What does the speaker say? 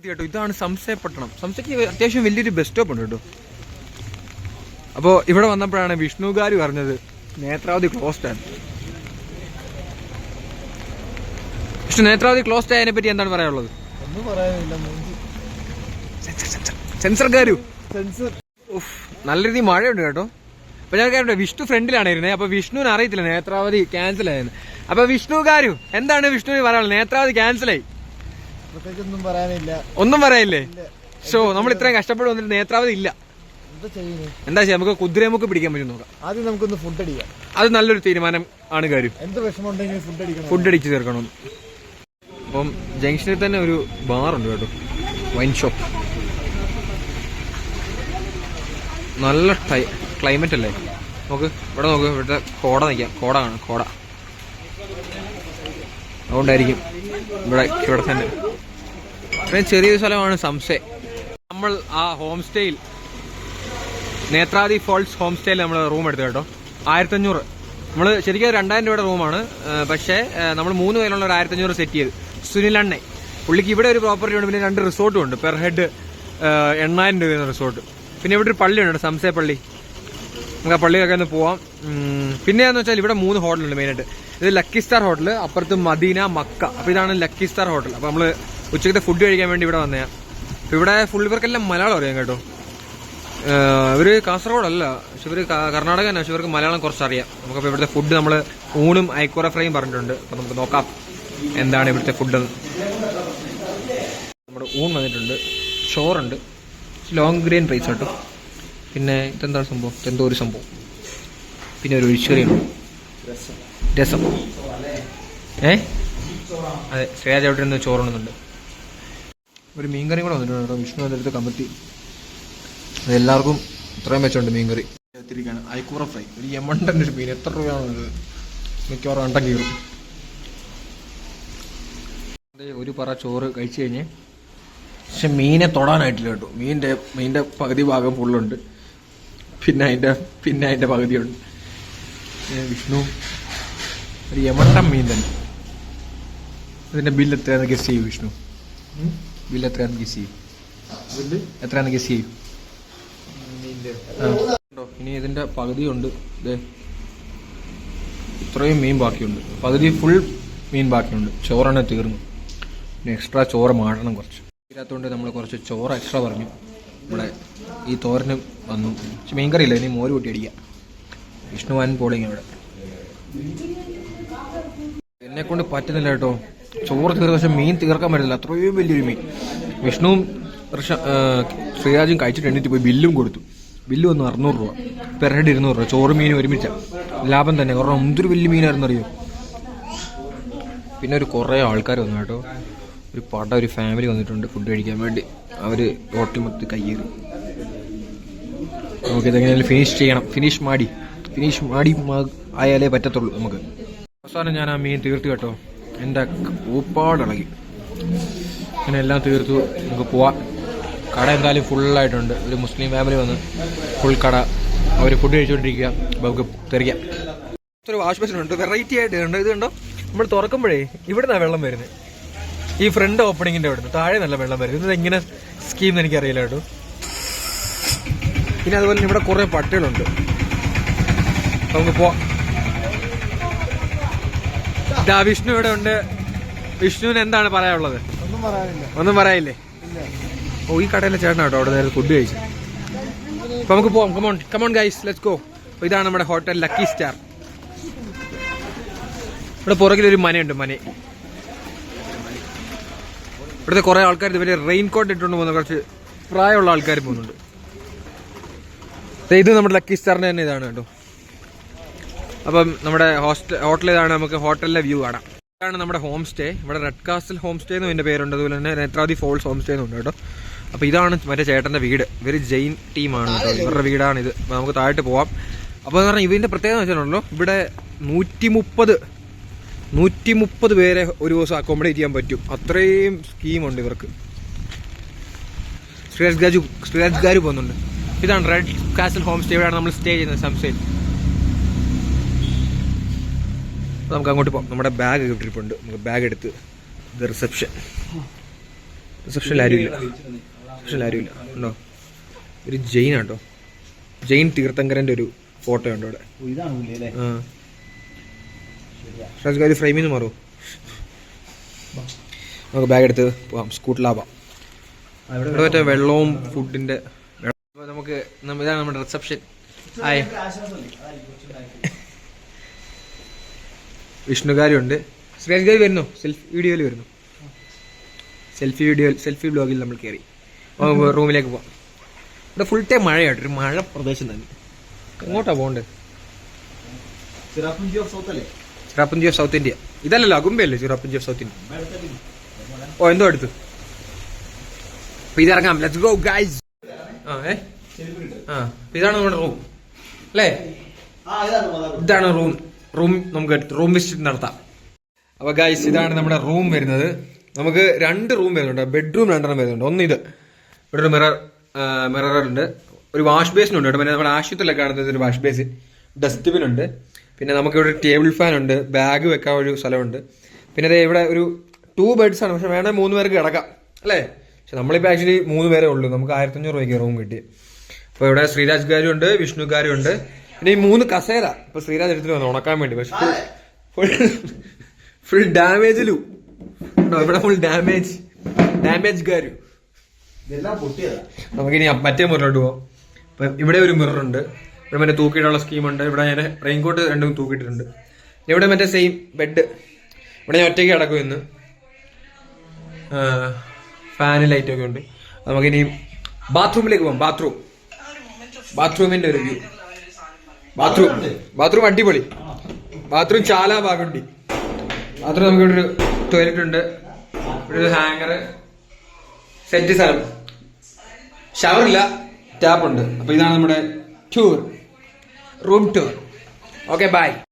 കേട്ടോ. ഇതാണ് സംശയപട്ടണം. സംശയ്ക്ക് അത്യാവശ്യം വലിയൊരു ബസ് സ്റ്റോപ്പ് ഉണ്ട് കേട്ടോ. അപ്പോൾ ഇവിടെ വന്നപ്പോഴാണ് വിഷ്ണുകാർ പറഞ്ഞത് നേത്രാവതി ക്ലോസ്ഡ് ആണ്. വിഷ്ണു, നേത്രാവതി ക്ലോസ്ഡ് ആയതിനെ പറ്റി എന്താണ് പറയാനുള്ളത്? സെൻസർകാരു നല്ല രീതിയിൽ മഴയുണ്ട് കേട്ടോ. അപ്പൊ ഞാൻ കേട്ടോ വിഷ്ണു ഫ്രണ്ടിലാണ് ഇരുന്നത്. അപ്പൊ വിഷ്ണുവിന് അറിയത്തില്ല നേത്രാവതി ക്യാൻസൽ ആയെന്ന്. അപ്പൊ വിഷ്ണുകാരു എന്താണ് വിഷ്ണുവിന് പറയാനുള്ളത്? നേത്രാവതി ക്യാൻസലായി. ഒന്നും പറയാനില്ലേ? ഷോ നമ്മൾ ഇത്രയും കഷ്ടപ്പെട്ട് വന്നിട്ട് നേത്രാവതി ഇല്ല. എന്താ ചെയ്യാം, നമുക്ക് കുതിരമുക്ക് പിടിക്കാൻ പറ്റും നോക്കാം. ആദ്യം നമുക്കൊന്ന് ഫുഡ് അടിക്കാം. അത് നല്ലൊരു തീരുമാനം ആണ് കാര്യം. എന്ത് വിഷമമുണ്ടെങ്കിലും ഫുഡ് അടിച്ച് തീർക്കണം. അപ്പം ജംഗ്ഷനിൽ തന്നെ ഒരു ബാറുണ്ട് കേട്ടോ, വൈൻ ഷോപ്പ്. നല്ല ക്ലൈമറ്റ് അല്ലേ? നോക്ക് ഇവിടെ നോക്ക്, ഇവിടുത്തെ കോട നിൽക്കാം. കോട കാണാം, കോട. അതുകൊണ്ടായിരിക്കും ഇവിടെ തന്നെ. ഇത്രയും ചെറിയൊരു സ്ഥലമാണ് സംശയം. നമ്മൾ ആ ഹോം സ്റ്റേയിൽ, നേത്രാവതി ഫോൾസ് ഹോം സ്റ്റേയിൽ നമ്മൾ റൂം എടുത്തു കേട്ടോ. 1500. നമ്മൾ ശരിക്കും 2000 രൂപയുടെ റൂമാണ്. പക്ഷേ നമ്മൾ 3 പേരുള്ള ഒരു 1500 സെറ്റ് ചെയ്ത്. സുനിലണ്ണെ പുള്ളിക്ക് ഇവിടെ ഒരു പ്രോപ്പർട്ടി ഉണ്ട്, പിന്നെ 2 റിസോർട്ടും ഉണ്ട്. പെർ ഹെഡ് 8000 രൂപ റിസോർട്ട്. പിന്നെ ഇവിടെ ഒരു പള്ളിയുണ്ട്, സംശയ പള്ളി. നമുക്ക് ആ പള്ളിയൊക്കെ ഒന്ന് പോവാം. പിന്നെയാന്ന് വെച്ചാൽ ഇവിടെ 3 ഹോട്ടലുണ്ട് മെയിനായിട്ട്. ഇത് ലക്കി സ്റ്റാർ ഹോട്ടൽ, അപ്പുറത്ത് മദീന, മക്ക. അപ്പോൾ ഇതാണ് ലക്കി സ്റ്റാർ ഹോട്ടൽ. അപ്പോൾ നമ്മൾ ഉച്ചക്കത്തെ ഫുഡ് കഴിക്കാൻ വേണ്ടി ഇവിടെ വന്നതാണ്. അപ്പോൾ ഇവിടെ ഫുൾ ഇവർക്കെല്ലാം മലയാളം അറിയാം കേട്ടോ. ഇവർ കാസർഗോഡല്ല, പക്ഷെ ഇവർ കർണാടക തന്നെ. പക്ഷെ ഇവർക്ക് മലയാളം കുറച്ചറിയാം. നമുക്കപ്പോൾ ഇവിടുത്തെ ഫുഡ് നമ്മൾ ഊണും ഐക്കൂറ ഫ്രൈയും പറഞ്ഞിട്ടുണ്ട്. അപ്പോൾ നമുക്ക് നോക്കാം എന്താണ് ഇവിടുത്തെ ഫുഡ്. നമ്മുടെ ഊൺ വന്നിട്ടുണ്ട്, ചോറുണ്ട്, ലോങ് ഗ്രെയിൻ റൈസ് കേട്ടോ. പിന്നെ ഇതെന്താണ് സംഭവം? എന്തോ ഒരു സംഭവം. പിന്നെ ഒരു ഒഴിച്ചുകറിയുണ്ട്, രസം. അതെ, ശ്രേയാജ് അവിടെ നിന്ന് ചോറുണ്ടുന്നുണ്ട്. ഒരു മീൻകറി കൂടെ വന്നിട്ടുണ്ട് കേട്ടോ. വിഷ്ണു അതിൻ്റെ കമത്തി. അതെല്ലാവർക്കും ഇത്രയും വെച്ചുണ്ട് മീൻകറി. എത്തിരിക്കുകയാണ് ഐക്കൂറ ഫ്രൈ. ഒരു യമണ്ടൻ്റെ ഒരു മീൻ. എത്ര രൂപയാണത്? മിക്കവാറും അണ്ടം കീറും. ഒരു പറ ചോറ് കഴിച്ചു കഴിഞ്ഞ്, പക്ഷെ മീനെ തൊടാനായിട്ടില്ല കേട്ടോ. മീൻ്റെ പകുതി ഭാഗം ഫുള്ളുണ്ട്, പിന്നെ അതിൻ്റെ പകുതിയുണ്ട്. വിഷ്ണു ഒരു യമണ്ടൻ മീൻ തന്നെ. ഇതിൻ്റെ ബില്ല് എത്രയാണെന്ന് ഗസ് ചെയ്യൂ വിഷ്ണു. ബില്ല് എത്രയാണെന്ന് ഗസ് ചെയ്യും. എത്രയാണെന്ന് ഗസ് ചെയ്യും. ഇനി ഇതിന്റെ പകുതിയുണ്ട്. ഇത്രയും മീൻ ബാക്കിയുണ്ട്, പകുതി ഫുൾ മീൻ ബാക്കിയുണ്ട്. ചോറാണ് തീർന്നു. പിന്നെ എക്സ്ട്രാ ചോറ് മാടണം കുറച്ച്. ഇതിനകത്തുകൊണ്ട് നമ്മൾ കുറച്ച് ചോറ് എക്സ്ട്രാ പറഞ്ഞു. ഇവിടെ ഈ തോരന് വന്നു. പക്ഷെ മീൻ കറിയില്ല, ഇനി മോര് കൂട്ടി അടിക്കാം. വിഷ്ണുവാൻ പോളിങ് ഇവിടെ. എന്നെ കൊണ്ട് പറ്റുന്നില്ല കേട്ടോ. ചോറ് തീർന്നു, പക്ഷെ മീൻ തീർക്കാൻ പറ്റില്ല. അത്രയും വലിയൊരു മീൻ. വിഷ്ണുവും ശ്രീരാജും കഴിച്ചിട്ട് എണ്ണീറ്റ് പോയി ബില്ലും കൊടുത്തു. ബില്ല് വന്നു 600 രൂപ, പെർ ഹെഡ് 200 രൂപ. ചോറ് മീനും ഒരുമിച്ച ലാഭം തന്നെ. കാരണം എന്തൊരു വലിയ മീനായിരുന്നു അറിയോ. പിന്നെ ഒരു കുറേ ആൾക്കാർ വന്നു കേട്ടോ. ഒരു ഫാമിലി വന്നിട്ടുണ്ട് ഫുഡ് കഴിക്കാൻ വേണ്ടി. അവർ ഹോട്ടൽ മൊത്തം കയ്യേറി. നമുക്കിതെങ്ങനെയാലും ഫിനിഷ് മാടി ആയാലേ പറ്റത്തുള്ളൂ നമുക്ക്. അവസാനം ഞാൻ ആ മീൻ തീർത്തു കേട്ടോ. എൻ്റെ ഊപ്പാടിളകി. അങ്ങനെ എല്ലാം തീർത്തു. നമുക്ക് പോവാം. കട എന്തായാലും ഫുള്ളായിട്ടുണ്ട്. ഒരു മുസ്ലിം ഫാമിലി വന്ന് ഫുൾ കട അവർ ഫുഡ് കഴിച്ചുകൊണ്ടിരിക്കുക. നമുക്ക് തെറിയാം. ഒരു വാഷ് ബേസിൻ ഉണ്ട്, വെറൈറ്റി ആയിട്ട് ഉണ്ട്. ഇത് കണ്ടോ, നമ്മൾ തുറക്കുമ്പോഴേ ഇവിടെ നിന്നാണ് വെള്ളം വരുന്നത്. ഈ ഫ്രണ്ട് ഓപ്പണിങ്ങിൻ്റെ അവിടെ നിന്ന് താഴെ നല്ല വെള്ളം വരുന്നത്. ഇത് എങ്ങനെ സ്കീം എന്ന് എനിക്കറിയില്ല കേട്ടോ. പിന്നെ അതുപോലെ ഇവിടെ കുറേ പട്ടികളുണ്ട്. നമുക്ക് പോവാം. വിഷ്ണു ഇവിടെ ഉണ്ട്. വിഷ്ണുവിന് എന്താണ് പറയാനുള്ളത്? ഒന്നും പറയാനില്ലേ? ഓ, ഈ കടയിലെ ചേട്ടനാട്ടോ അവിടെ നേരെ ഫുഡ് കഴിച്ചു. അപ്പൊ നമുക്ക് പോവാം. Come on guys, let's go. അപ്പൊ ഇതാണ് നമ്മുടെ ഹോട്ടൽ ലക്കി സ്റ്റാർ. ഇവിടെ പുറകിലൊരു മനയുണ്ട്, ഇവിടുത്തെ കുറെ ആൾക്കാർ ഇതുവരെ റെയിൻ കോട്ട് ഇട്ടുകൊണ്ട് പോകുന്ന കുറച്ച് പ്രായമുള്ള ആൾക്കാർ പോകുന്നുണ്ട്. ഇത് നമ്മുടെ ലക്കി സ്റ്റാറിന്റെ തന്നെ ഇതാണ് കേട്ടോ. അപ്പം നമ്മുടെ ഹോട്ടൽ ഇതാണ്. നമുക്ക് ഹോട്ടലിലെ വ്യൂ കാണാം. ഇതാണ് നമ്മുടെ ഹോം സ്റ്റേ. ഇവിടെ റെഡ് കാസ്റ്റൽ ഹോം സ്റ്റേ എന്നും ഇതിന്റെ പേരുണ്ട്. അതുപോലെ തന്നെ നേത്രാവതി ഫോൾസ് ഹോം സ്റ്റേ എന്നുണ്ട് കേട്ടോ. അപ്പോൾ ഇതാണ് മറ്റേ ചേട്ടൻ്റെ വീട്. ഇവർ ജെയിൻ ടീമാണ് കേട്ടോ. ഇവരുടെ വീടാണിത്. അപ്പോൾ നമുക്ക് താഴോട്ട് പോവാം. അപ്പോൾ എന്ന് പറഞ്ഞാൽ ഇതിൻ്റെ പ്രത്യേകത വെച്ചിട്ടുണ്ടല്ലോ, ഇവിടെ 130 പേരെ ഒരു ദിവസം അക്കോമഡേറ്റ് ചെയ്യാൻ പറ്റും. അത്രയും സ്കീമുണ്ട് ഇവർക്ക്. ശ്രീരാജ് ഗാരു പോകുന്നുണ്ട്. ഇതാണ് റെഡ് കാസ്റ്റൽ ഹോം സ്റ്റേ. ഇവിടെയാണ് നമ്മൾ സ്റ്റേ ചെയ്യുന്നത്, സംശയം. നമുക്ക് അങ്ങോട്ട് പോകാം. നമ്മുടെ ബാഗ് ഇട്ടിരിപ്പുണ്ട്. നമുക്ക് ബാഗ് എടുത്ത് റിസപ്ഷൻ. റിസപ്ഷനിൽ ആരുമില്ല, ഉണ്ടോ? ഒരു ജെയിൻ ആട്ടോ, ജെയിൻ തീർത്ഥങ്കരന്റെ ഒരു ഫോട്ടോ ഉണ്ട് അവിടെ. ഒരു ഫ്രെയിമിൽ നിന്ന് മാറുമോ? നമുക്ക് ബാഗ് എടുത്ത് പോവാം, സ്കൂട്ടിലാവാം. ഇവിടെ മറ്റേ വെള്ളവും ഫുഡിന്റെ നമുക്ക് ഇതാണ് നമ്മുടെ റിസപ്ഷൻ. ഹായ്, വിഷ്ണുകാരുണ്ട്, ശ്രീരാജ് വരുന്നു, വീഡിയോയിൽ വരുന്നു, സെൽഫി ബ്ലോഗിൽ നമ്മൾ കയറി റൂമിലേക്ക് പോവാം. ഇവിടെ ഫുൾ ടൈം മഴയായിട്ട്, ഒരു മഴ പ്രദേശം തന്നെ. എങ്ങോട്ടാ പോകണ്ടത്? Cherrapunji of south India. ഇതല്ലല്ലോ, അഗുമ്പയല്ലേ ചിറാപ്പുഞ്ചി ഓഫ് സൗത്ത് ഇന്ത്യ? ഓ, എന്തോ അടുത്ത്. അപ്പൊ ഇതിറങ്ങാം, ലെറ്റ്സ് ഗോ ഗൈസ്. ഇതാണ് നമ്മുടെ റൂം അല്ലേ? ഇതാണ് റൂം നമുക്ക് റൂം വിസിറ്റ് നടത്താം. അപ്പൊ ഗൈസ്, ഇതാണ് നമ്മുടെ റൂം വരുന്നത്. നമുക്ക് 2 റൂം വരുന്നുണ്ട്, ബെഡ്റൂം 2 വരുന്നുണ്ട്. ഒന്ന് ഇത്, ഇവിടെ ഒരു മിറർ ഉണ്ട്, ഒരു വാഷ് ബേസിൻ ഉണ്ട്. പിന്നെ നമ്മുടെ ആശുപത്രിയിലൊക്കെ കാണുന്നത് ഒരു വാഷ് ബേസിൻ, ഡസ്റ്റ്ബിൻ ഉണ്ട്. പിന്നെ നമുക്ക് ഇവിടെ ടേബിൾ ഫാൻ ഉണ്ട്, ബാഗ് വെക്കാൻ ഒരു സ്ഥലമുണ്ട്. പിന്നെ അതെ ഇവിടെ ഒരു 2 ബെഡ്സ് ആണ്, പക്ഷെ വേണമെങ്കിൽ 3 പേർക്ക് കിടക്കാം അല്ലേ? പക്ഷെ നമ്മളിപ്പോൾ ആക്ച്വലി 3 പേരേ ഉള്ളൂ. നമുക്ക് 1500 രൂപയ്ക്ക് റൂം കിട്ടി. അപ്പോൾ ഇവിടെ ശ്രീരാജ്കാരും ഉണ്ട്, വിഷ്ണുകാരും ഉണ്ട്. പിന്നെ ഈ 3 കസേര ഇപ്പൊ ശ്രീരാജ് എടുത്തിട്ട് വന്നു ഉണക്കാൻ വേണ്ടി. പക്ഷെ ഫുൾ ഡാമേജിലു ഉണ്ടോ ഇവിടെ? ഫുൾ ഡാമേജ് കാരു. നമുക്കിനി മറ്റേ മുറിലോട്ട് പോവാം. ഇപ്പൊ ഇവിടെ ഒരു മിറർ ഉണ്ട്, ഇവിടെ മറ്റേ തൂക്കിയിട്ടുള്ള സ്കീമുണ്ട്. ഇവിടെ ഞാൻ റെയിൻകോട്ട് 2 തൂക്കിയിട്ടുണ്ട്. ഇവിടെ മറ്റേ സെയിം ബെഡ്. ഇവിടെ ഞാൻ ഒറ്റയ്ക്ക് കിടക്കും ഇന്ന്. ഫാന് ലൈറ്റൊക്കെ ഉണ്ട്. നമുക്കിനി ബാത്റൂമിലേക്ക് പോകാം. ബാത്റൂമിന്റെ ഒരു വ്യൂ. ബാത്റൂം അടിപൊളി. ബാത്റൂം ചാലാ ഭാഗമുണ്ട്. ബാത്റൂം നമുക്ക് ഇവിടെ ഒരു ടോയ്ലറ്റ് ഉണ്ട്, ഇവിടെ ഒരു ഹാങ്ങർ, സെറ്റ് സ്ഥലം, ഷവറില്ല, ടാപ്പ് ഉണ്ട്. അപ്പൊ ഇതാണ് നമ്മുടെ റൂം ടൂർ. Okay, by.